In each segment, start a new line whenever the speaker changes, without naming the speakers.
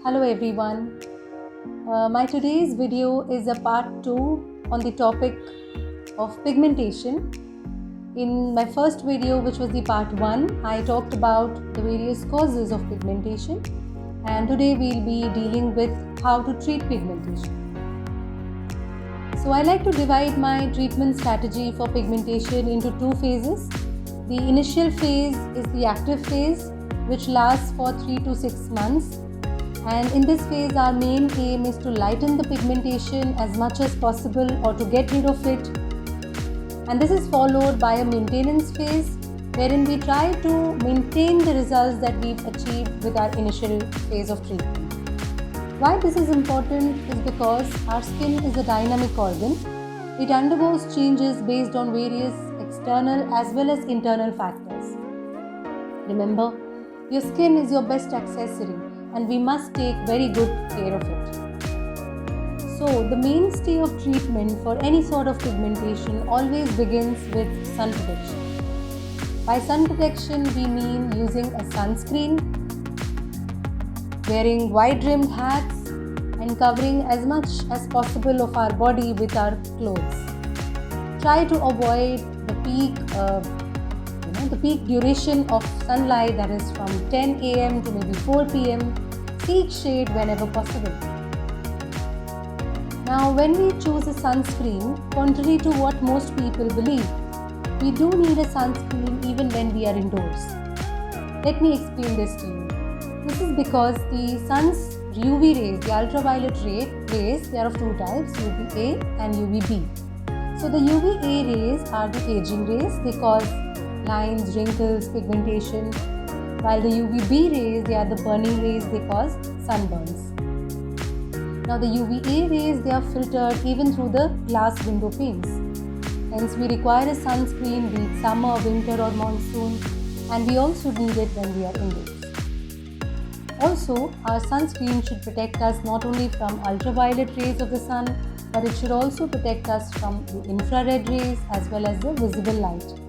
Hello everyone. My today's video is a part 2 on the topic of pigmentation. In my first video, which was the part 1, I talked about the various causes of pigmentation, and today we'll be dealing with how to treat pigmentation. So I like to divide my treatment strategy for pigmentation into two phases. The initial phase is the active phase, which lasts for 3 to 6 months. And in this phase, our main aim is to lighten the pigmentation as much as possible or to get rid of it. And this is followed by a maintenance phase, wherein we try to maintain the results that we've achieved with our initial phase of treatment. Why this is important is because our skin is a dynamic organ. It undergoes changes based on various external as well as internal factors. Remember, your skin is your best accessory, and we must take very good care of it. So, the mainstay of treatment for any sort of pigmentation always begins with sun protection. By sun protection, we mean using a sunscreen, wearing wide-rimmed hats, and covering as much as possible of our body with our clothes. Try to avoid the peak duration of sunlight, that is from 10 a.m. to maybe 4 p.m. Seek shade whenever possible. Now, when we choose a sunscreen, contrary to what most people believe, we do need a sunscreen even when we are indoors. Let me explain this to you. This is because the sun's UV rays, the ultraviolet rays, they are of two types, UVA and UVB. So the UVA rays are the aging rays. They cause lines, wrinkles, pigmentation, while the UVB rays, they are the burning rays, they cause sunburns. Now the UVA rays, they are filtered even through the glass window panes. Hence we require a sunscreen, be it summer, winter or monsoon, and we also need it when we are indoors. Also, our sunscreen should protect us not only from ultraviolet rays of the sun, but it should also protect us from the infrared rays as well as the visible light.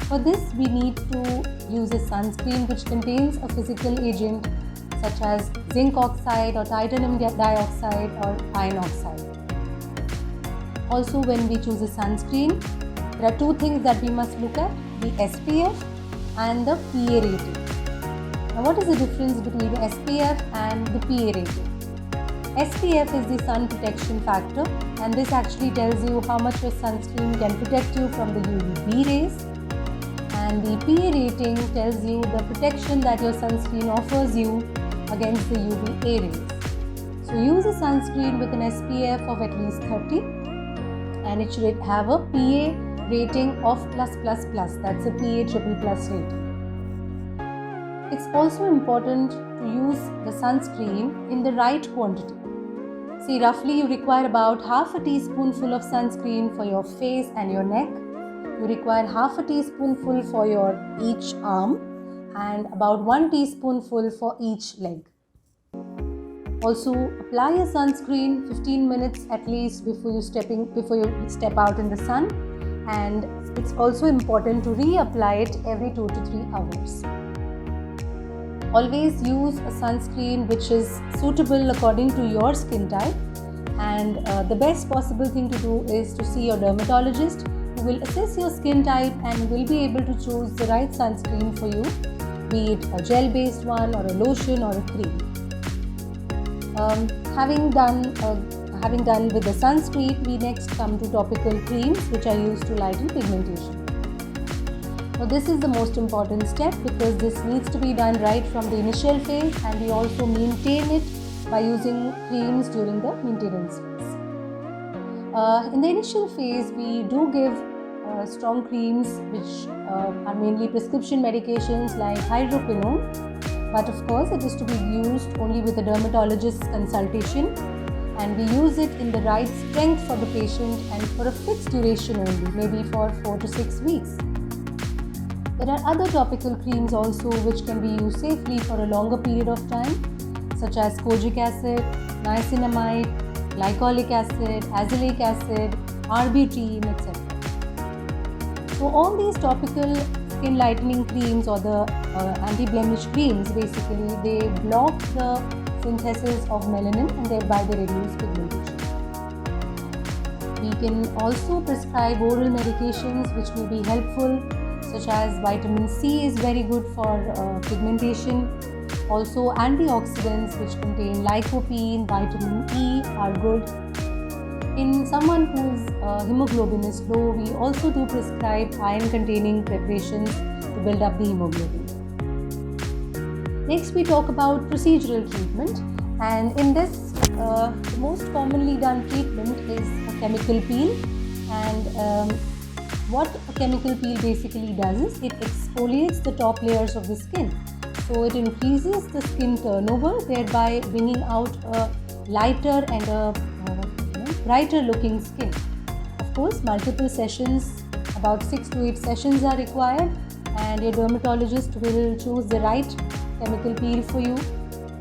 For this, we need to use a sunscreen which contains a physical agent such as zinc oxide or titanium dioxide or iron oxide. Also, when we choose a sunscreen, there are two things that we must look at, the SPF and the PA rating. Now, what is the difference between SPF and the PA rating? SPF is the sun protection factor, and this actually tells you how much your sunscreen can protect you from the UVB rays. And the PA rating tells you the protection that your sunscreen offers you against the UVA rays. So use a sunscreen with an SPF of at least 30, and it should have a PA rating of +++. That's a PA+++ rating. It's also important to use the sunscreen in the right quantity. See, roughly you require about half a teaspoonful of sunscreen for your face and your neck. You require half a teaspoonful for your each arm and about 1 teaspoonful for each leg. Also, apply a sunscreen 15 minutes at least before you step out in the sun, and it's also important to reapply it every 2 to 3 hours. Always use a sunscreen which is suitable according to your skin type, and the best possible thing to do is to see your dermatologist, who will assess your skin type and will be able to choose the right sunscreen for you, be it a gel-based one or a lotion or a cream. Having done with the sunscreen, we next come to topical creams, which are used to lighten pigmentation. Now, this is the most important step because this needs to be done right from the initial phase, and we also maintain it by using creams during the maintenance phase. In the initial phase, we do give strong creams which are mainly prescription medications like hydroquinone, but of course it is to be used only with a dermatologist's consultation, and we use it in the right strength for the patient and for a fixed duration only, maybe for 4 to 6 weeks. There are other topical creams also which can be used safely for a longer period of time, such as kojic acid, niacinamide, glycolic acid, azelaic acid, arbutin, etc. So all these topical skin lightening creams or the anti-blemish creams, basically they block the synthesis of melanin and thereby they reduce pigmentation. We can also prescribe oral medications which may be helpful, such as vitamin C is very good for pigmentation. Also antioxidants which contain lycopene, vitamin E are good. In someone whose hemoglobin is low, we also do prescribe iron containing preparations to build up the hemoglobin. Next we talk about procedural treatment, and in this the most commonly done treatment is a chemical peel. And what a chemical peel basically does is it exfoliates the top layers of the skin. So it increases the skin turnover, thereby bringing out a lighter and a brighter looking skin. Of course, multiple sessions, about 6 to 8 sessions are required, and your dermatologist will choose the right chemical peel for you,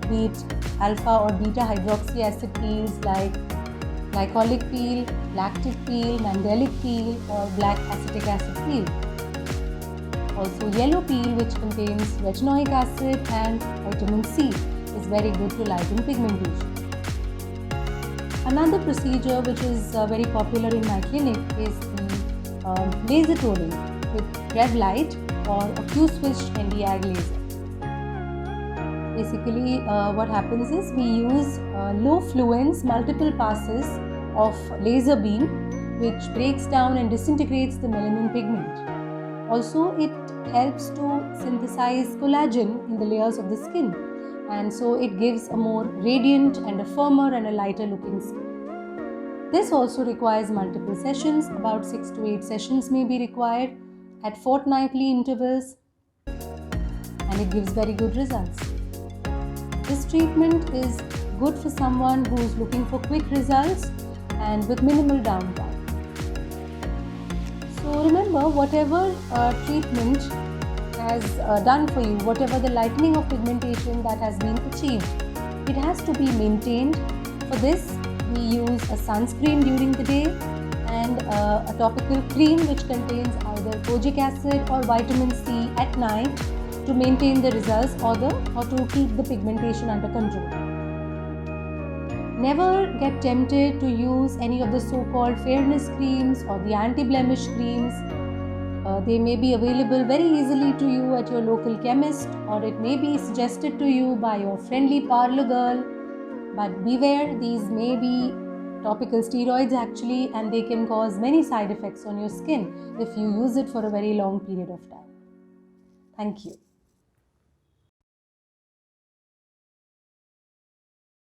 be it alpha or beta hydroxy acid peels like glycolic peel, lactic peel, mandelic peel, or black acetic acid peel. Also yellow peel, which contains retinoic acid and vitamin C, is very good to lighten pigmentation. Another procedure which is very popular in my clinic is the laser toning with red light or a Q-switched Nd:YAG laser. Basically what happens is we use low fluence multiple passes of laser beam which breaks down and disintegrates the melanin pigment. Also, it helps to synthesize collagen in the layers of the skin, and so it gives a more radiant and a firmer and a lighter looking skin. This also requires multiple sessions, about 6 to 8 sessions may be required at fortnightly intervals, and it gives very good results. This treatment is good for someone who is looking for quick results and with minimal downtime. So remember, whatever treatment has done for you, whatever the lightening of pigmentation that has been achieved, it has to be maintained. For this, we use a sunscreen during the day and a topical cream which contains either kojic acid or vitamin C at night to maintain the results or to keep the pigmentation under control. Never get tempted to use any of the so-called fairness creams or the anti-blemish creams. They may be available very easily to you at your local chemist, or it may be suggested to you by your friendly parlour girl. But beware, these may be topical steroids actually, and they can cause many side effects on your skin if you use it for a very long period of time. Thank you.